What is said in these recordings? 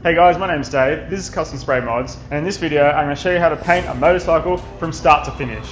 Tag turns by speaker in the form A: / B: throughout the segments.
A: Hey guys, my name's Dave, this is Custom Spray Mods, and in this video I'm going to show you how to paint a motorcycle from start to finish.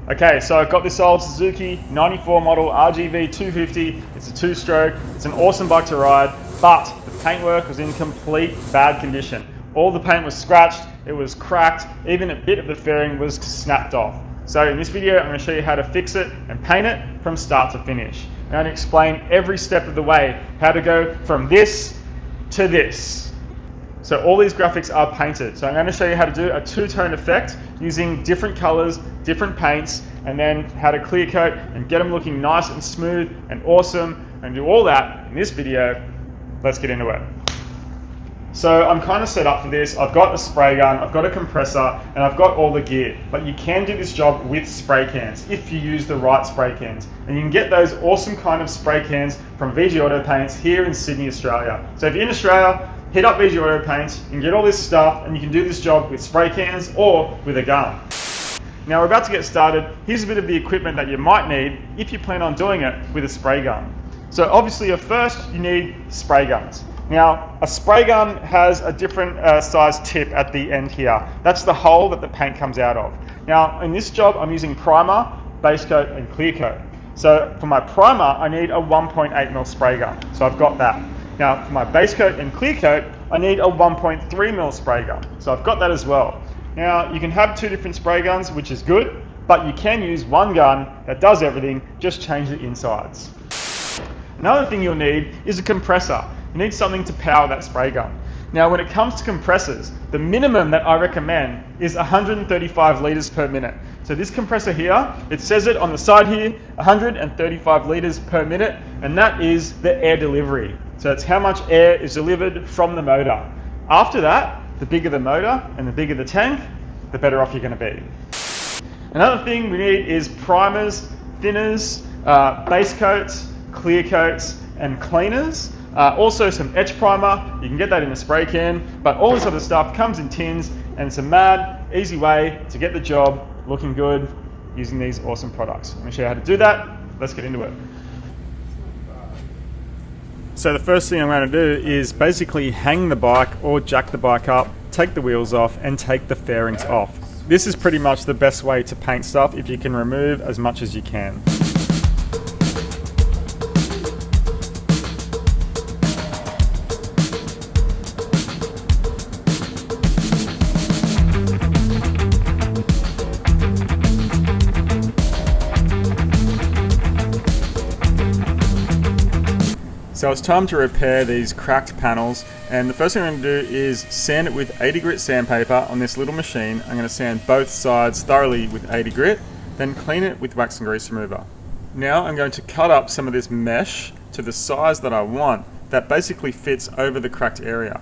A: Okay, so I've got this old Suzuki 94 model RGV250. It's a two-stroke, it's an awesome bike to ride, but the paintwork was in complete bad condition. All the paint was scratched, it was cracked, even a bit of the fairing was snapped off. So in this video, I'm going to show you how to fix it and paint it from start to finish. I'm going to explain every step of the way, how to go from this to this. So all these graphics are painted. So I'm going to show you how to do a two-tone effect using different colors, different paints, and then how to clear coat and get them looking nice and smooth and awesome, and do all that in this video. Let's get into it. So I'm kind of set up for this. I've got a spray gun, I've got a compressor, and I've got all the gear. But you can do this job with spray cans if you use the right spray cans. And you can get those awesome kind of spray cans from VG Auto Paints here in Sydney, Australia. So if you're in Australia, hit up VG Auto Paints, you can get all this stuff, and you can do this job with spray cans or with a gun. Now we're about to get started. Here's a bit of the equipment that you might need if you plan on doing it with a spray gun. So obviously first you need spray guns. Now a spray gun has a different size tip at the end here. That's the hole that the paint comes out of. Now in this job I'm using primer, base coat and clear coat. So for my primer I need a 1.8mm spray gun. So I've got that. Now for my base coat and clear coat, I need a 1.3mm spray gun. So I've got that as well. Now you can have two different spray guns, which is good, but you can use one gun that does everything, just change the insides. Another thing you'll need is a compressor. You need something to power that spray gun. Now when it comes to compressors, the minimum that I recommend is 135 litres per minute. So this compressor here, it says it on the side here, 135 litres per minute, and that is the air delivery. So it's how much air is delivered from the motor. After that, the bigger the motor and the bigger the tank, the better off you're going to be. Another thing we need is primers, thinners, base coats, clear coats, and cleaners. Also some etch primer, you can get that in a spray can, but all this other stuff comes in tins, and it's a mad, easy way to get the job looking good using these awesome products. I'm going to show you how to do that. Let's get into it. So the first thing I'm going to do is basically hang the bike or jack the bike up, take the wheels off and take the fairings off. This is pretty much the best way to paint stuff if you can remove as much as you can. So it's time to repair these cracked panels, and the first thing I'm going to do is sand it with 80 grit sandpaper on this little machine. I'm going to sand both sides thoroughly with 80 grit, then clean it with wax and grease remover. Now I'm going to cut up some of this mesh to the size that I want that basically fits over the cracked area.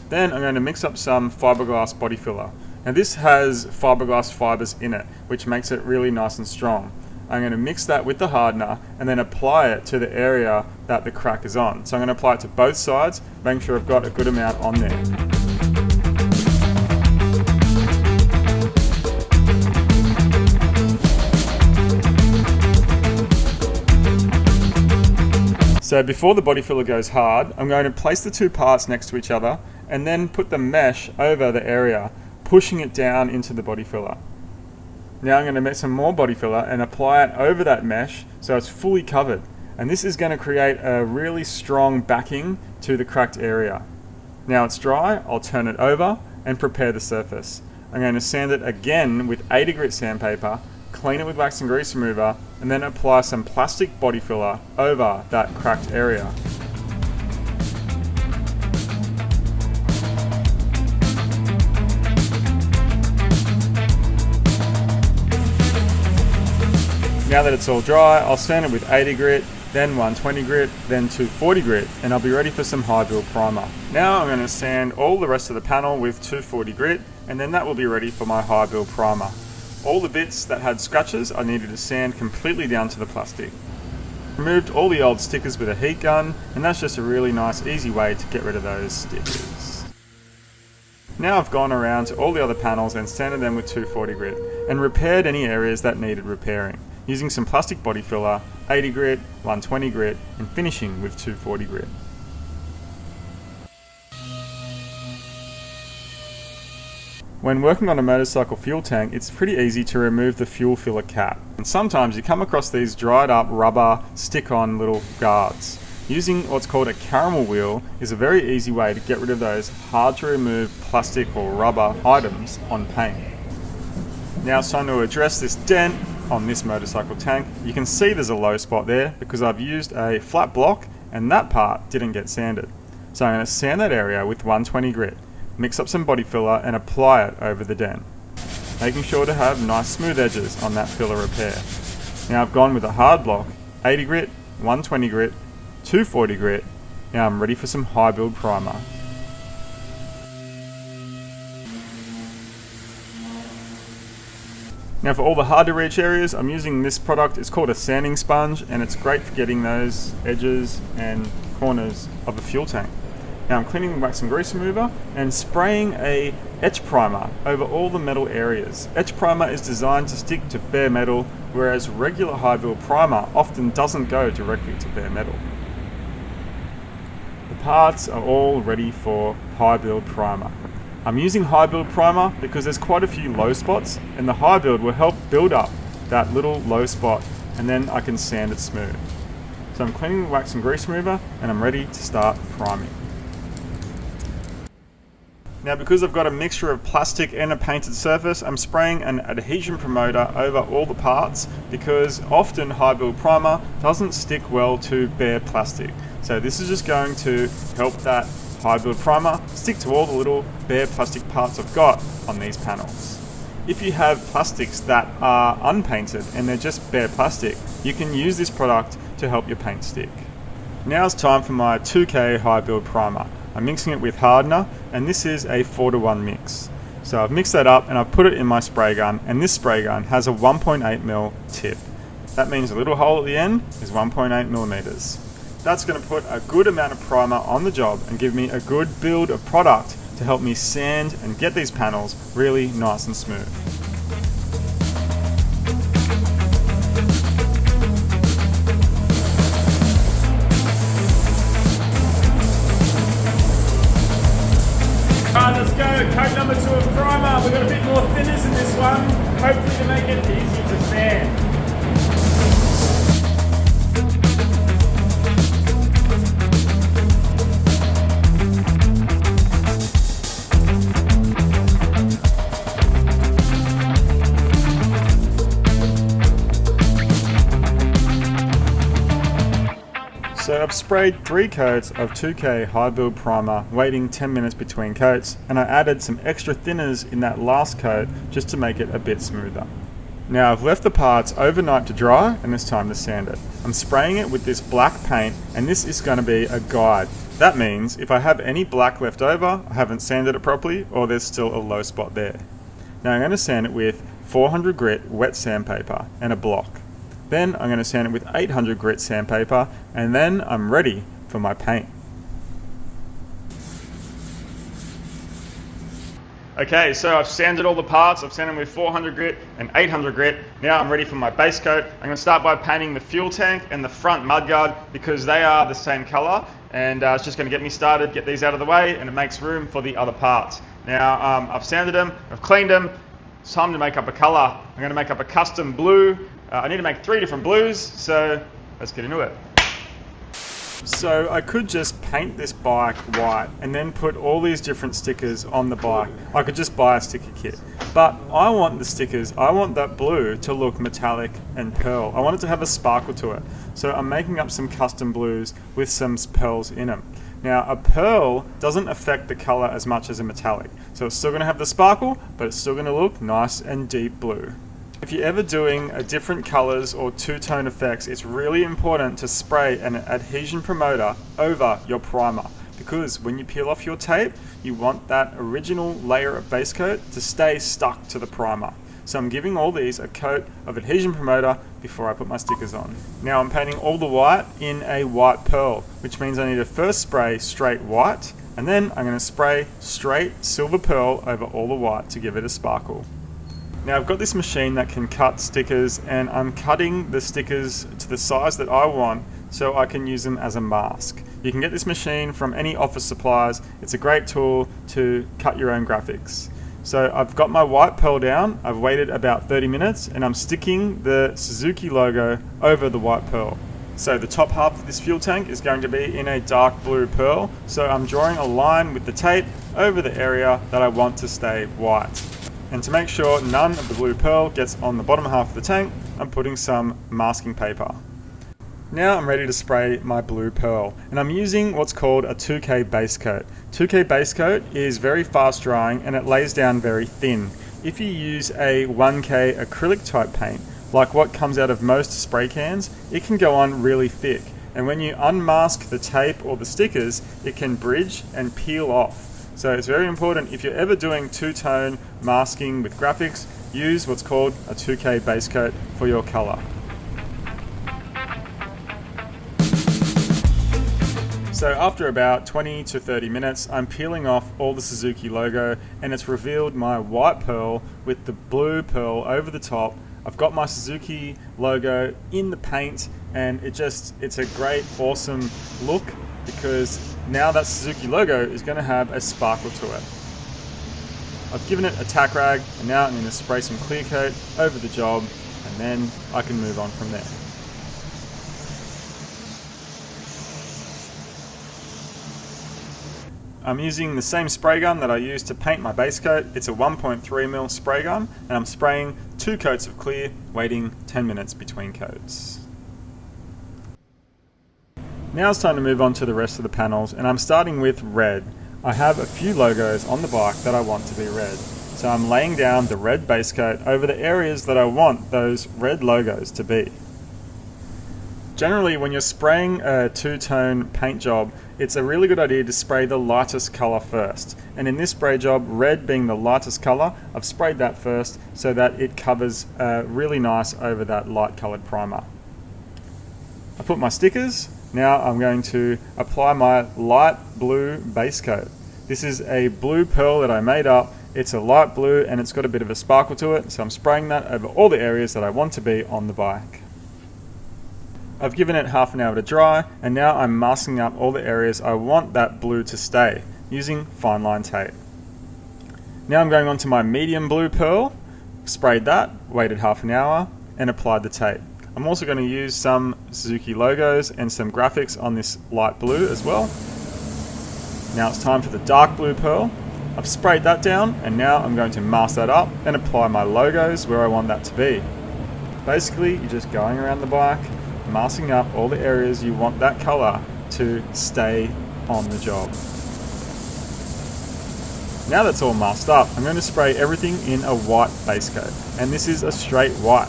A: Then I'm going to mix up some fiberglass body filler. Now this has fiberglass fibers in it, which makes it really nice and strong. I'm going to mix that with the hardener and then apply it to the area that the crack is on. So I'm going to apply it to both sides, making sure I've got a good amount on there. So before the body filler goes hard, I'm going to place the two parts next to each other and then put the mesh over the area, pushing it down into the body filler. Now I'm going to make some more body filler and apply it over that mesh so it's fully covered. And this is going to create a really strong backing to the cracked area. Now it's dry, I'll turn it over and prepare the surface. I'm going to sand it again with 80 grit sandpaper, clean it with wax and grease remover, and then apply some plastic body filler over that cracked area. Now that it's all dry, I'll sand it with 80 grit, then 120 grit, then 240 grit, and I'll be ready for some high build primer. Now I'm going to sand all the rest of the panel with 240 grit, and then that will be ready for my high build primer. All the bits that had scratches I needed to sand completely down to the plastic. Removed all the old stickers with a heat gun, and that's just a really nice, easy way to get rid of those stickers. Now I've gone around to all the other panels and sanded them with 240 grit, and repaired any areas that needed repairing, using some plastic body filler, 80 grit, 120 grit, and finishing with 240 grit. When working on a motorcycle fuel tank, it's pretty easy to remove the fuel filler cap. And sometimes you come across these dried up rubber stick-on little guards. Using what's called a caramel wheel is a very easy way to get rid of those hard to remove plastic or rubber items on paint. Now it's time to address this dent on this motorcycle tank. You can see there's a low spot there because I've used a flat block and that part didn't get sanded. So I'm going to sand that area with 120 grit. Mix up some body filler and apply it over the dent, making sure to have nice smooth edges on that filler repair. Now I've gone with a hard block, 80 grit, 120 grit, 240 grit. Now I'm ready for some high build primer. Now for all the hard to reach areas, I'm using this product. It's called a sanding sponge, and it's great for getting those edges and corners of a fuel tank. Now I'm cleaning the wax and grease remover and spraying a etch primer over all the metal areas. Etch primer is designed to stick to bare metal, whereas regular high build primer often doesn't go directly to bare metal. The parts are all ready for high build primer. I'm using high build primer because there's quite a few low spots, and the high build will help build up that little low spot, and then I can sand it smooth. So I'm cleaning the wax and grease remover and I'm ready to start priming. Now because I've got a mixture of plastic and a painted surface, I'm spraying an adhesion promoter over all the parts because often high build primer doesn't stick well to bare plastic. So this is just going to help that high build primer stick to all the little bare plastic parts I've got on these panels. If you have plastics that are unpainted and they're just bare plastic, you can use this product to help your paint stick. Now it's time for my 2K high build primer. I'm mixing it with hardener, and this is a 4:1 mix. So I've mixed that up and I've put it in my spray gun, and this spray gun has a 1.8mm tip. That means a little hole at the end is 1.8mm. That's going to put a good amount of primer on the job and give me a good build of product to help me sand and get these panels really nice and smooth. Alright, let's go. Coat number 2 of primer. We've got a bit more thinners in this one, hopefully to make it easy to sand. So I've sprayed 3 coats of 2K high build primer, waiting 10 minutes between coats, and I added some extra thinners in that last coat just to make it a bit smoother. Now I've left the parts overnight to dry, and it's time to sand it. I'm spraying it with this black paint, and this is going to be a guide. That means if I have any black left over, I haven't sanded it properly, or there's still a low spot there. Now I'm going to sand it with 400 grit wet sandpaper and a block. Then I'm going to sand it with 800 grit sandpaper, and then I'm ready for my paint. Okay, so I've sanded all the parts. I've sanded them with 400 grit and 800 grit. Now I'm ready for my base coat. I'm going to start by painting the fuel tank and the front mudguard because they are the same color, and it's just going to get me started, get these out of the way, and it makes room for the other parts. Now I've sanded them, I've cleaned them. It's time to make up a color. I'm going to make up a custom blue. I need to make 3 different blues, so let's get into it. So I could just paint this bike white and then put all these different stickers on the bike. I could just buy a sticker kit. But I want the stickers, I want that blue to look metallic and pearl. I want it to have a sparkle to it. So I'm making up some custom blues with some pearls in them. Now a pearl doesn't affect the color as much as a metallic. So it's still going to have the sparkle, but it's still going to look nice and deep blue. If you're ever doing different colors or two-tone effects, it's really important to spray an adhesion promoter over your primer, because when you peel off your tape, you want that original layer of base coat to stay stuck to the primer. So I'm giving all these a coat of adhesion promoter before I put my stickers on. Now I'm painting all the white in a white pearl, which means I need to first spray straight white, and then I'm going to spray straight silver pearl over all the white to give it a sparkle. Now I've got this machine that can cut stickers, and I'm cutting the stickers to the size that I want so I can use them as a mask. You can get this machine from any office supplies. It's a great tool to cut your own graphics. So I've got my white pearl down, I've waited about 30 minutes, and I'm sticking the Suzuki logo over the white pearl. So the top half of this fuel tank is going to be in a dark blue pearl, so I'm drawing a line with the tape over the area that I want to stay white. And to make sure none of the blue pearl gets on the bottom half of the tank, I'm putting some masking paper. Now I'm ready to spray my blue pearl, and I'm using what's called a 2K base coat. 2K base coat is very fast drying and it lays down very thin. If you use a 1K acrylic type paint, like what comes out of most spray cans, it can go on really thick. And when you unmask the tape or the stickers, it can bridge and peel off. So it's very important, if you're ever doing two-tone masking with graphics, use what's called a 2K base coat for your color. So after about 20 to 30 minutes, I'm peeling off all the Suzuki logo, and it's revealed my white pearl with the blue pearl over the top. I've got my Suzuki logo in the paint, and it's a great, awesome look, because now that Suzuki logo is going to have a sparkle to it. I've given it a tack rag, and now I'm going to spray some clear coat over the job, and then I can move on from there. I'm using the same spray gun that I used to paint my base coat. It's a 1.3mm spray gun, and I'm spraying 2 coats of clear, waiting 10 minutes between coats. Now it's time to move on to the rest of the panels, and I'm starting with red. I have a few logos on the bike that I want to be red. So I'm laying down the red base coat over the areas that I want those red logos to be. Generally, when you're spraying a two-tone paint job, it's a really good idea to spray the lightest color first. And in this spray job, red being the lightest color, I've sprayed that first so that it covers really nice over that light colored primer. I put my stickers. Now I'm going to apply my light blue base coat. This is a blue pearl that I made up. It's a light blue and it's got a bit of a sparkle to it, so I'm spraying that over all the areas that I want to be on the bike. I've given it half an hour to dry, and now I'm masking up all the areas I want that blue to stay using fine line tape. Now I'm going on to my medium blue pearl, sprayed that, waited half an hour, and applied the tape. I'm also going to use some Suzuki logos and some graphics on this light blue as well. Now it's time for the dark blue pearl. I've sprayed that down, and now I'm going to mask that up and apply my logos where I want that to be. Basically, you're just going around the bike, masking up all the areas you want that color to stay on the job. Now that's all masked up, I'm going to spray everything in a white base coat, and this is a straight white.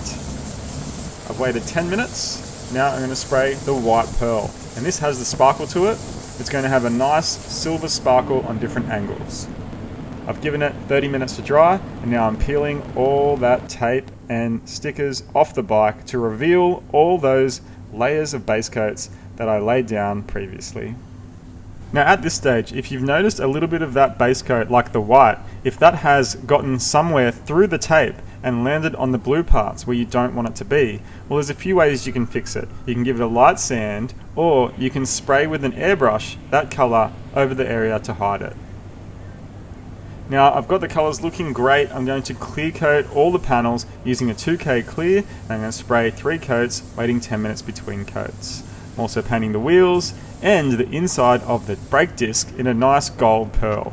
A: I've waited 10 minutes, now I'm going to spray the white pearl, and this has the sparkle to it. It's going to have a nice silver sparkle on different angles. I've given it 30 minutes to dry, and now I'm peeling all that tape and stickers off the bike to reveal all those layers of base coats that I laid down previously. Now at this stage, if you've noticed a little bit of that base coat, like the white, if that has gotten somewhere through the tape and landed on the blue parts where you don't want it to be, well, there's a few ways you can fix it. You can give it a light sand, or you can spray with an airbrush that color over the area to hide it. Now I've got the colors looking great. I'm going to clear coat all the panels using a 2K clear, and I'm going to spray 3 coats, waiting 10 minutes between coats. I'm also painting the wheels and the inside of the brake disc in a nice gold pearl.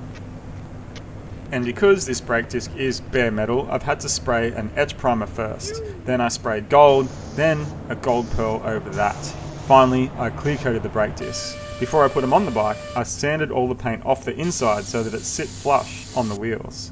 A: And because this brake disc is bare metal, I've had to spray an etch primer first. Then I sprayed gold, then a gold pearl over that. Finally, I clear coated the brake disc. Before I put them on the bike, I sanded all the paint off the inside so that it sit flush on the wheels.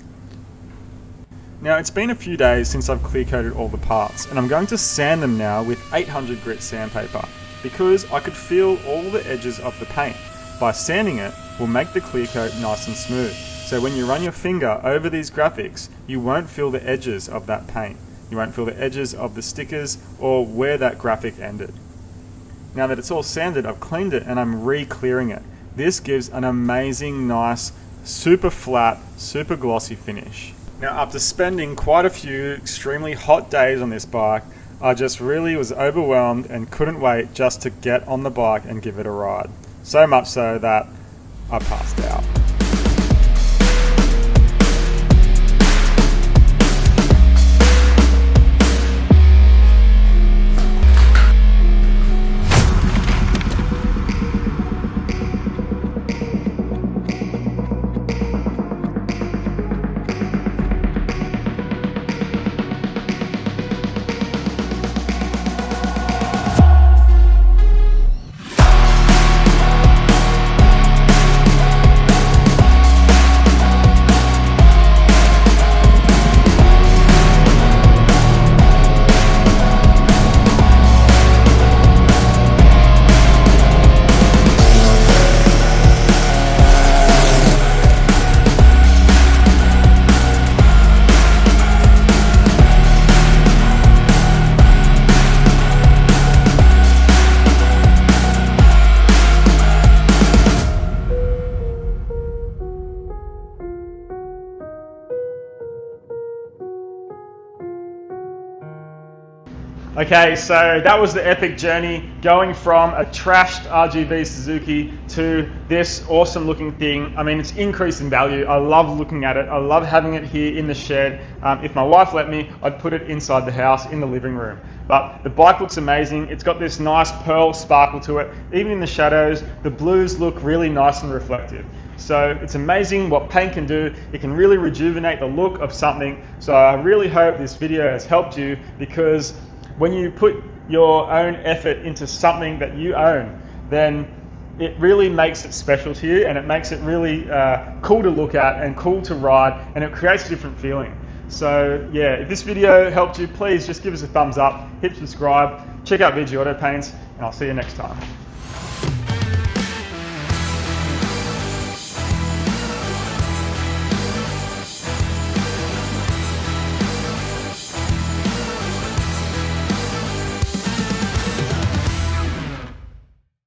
A: Now it's been a few days since I've clear coated all the parts, and I'm going to sand them now with 800 grit sandpaper, because I could feel all the edges of the paint. By sanding it, we'll make the clear coat nice and smooth. So when you run your finger over these graphics, you won't feel the edges of that paint. You won't feel the edges of the stickers or where that graphic ended. Now that it's all sanded, I've cleaned it and I'm re-clearing it. This gives an amazing, nice, super flat, super glossy finish. Now, after spending quite a few extremely hot days on this bike, I just really was overwhelmed and couldn't wait just to get on the bike and give it a ride. So much so that I passed out. Okay, so that was the epic journey going from a trashed RGV Suzuki to this awesome looking thing. I mean, it's increased in value. I love looking at it. I love having it here in the shed. If my wife let me, I'd put it inside the house in the living room. But the bike looks amazing. It's got this nice pearl sparkle to it. Even in the shadows, the blues look really nice and reflective. So it's amazing what paint can do. It can really rejuvenate the look of something. So I really hope this video has helped you, because when you put your own effort into something that you own, then it really makes it special to you, and it makes it really cool to look at and cool to ride, and it creates a different feeling. So yeah, if this video helped you, please just give us a thumbs up, hit subscribe, check out VG Auto Paints, and I'll see you next time.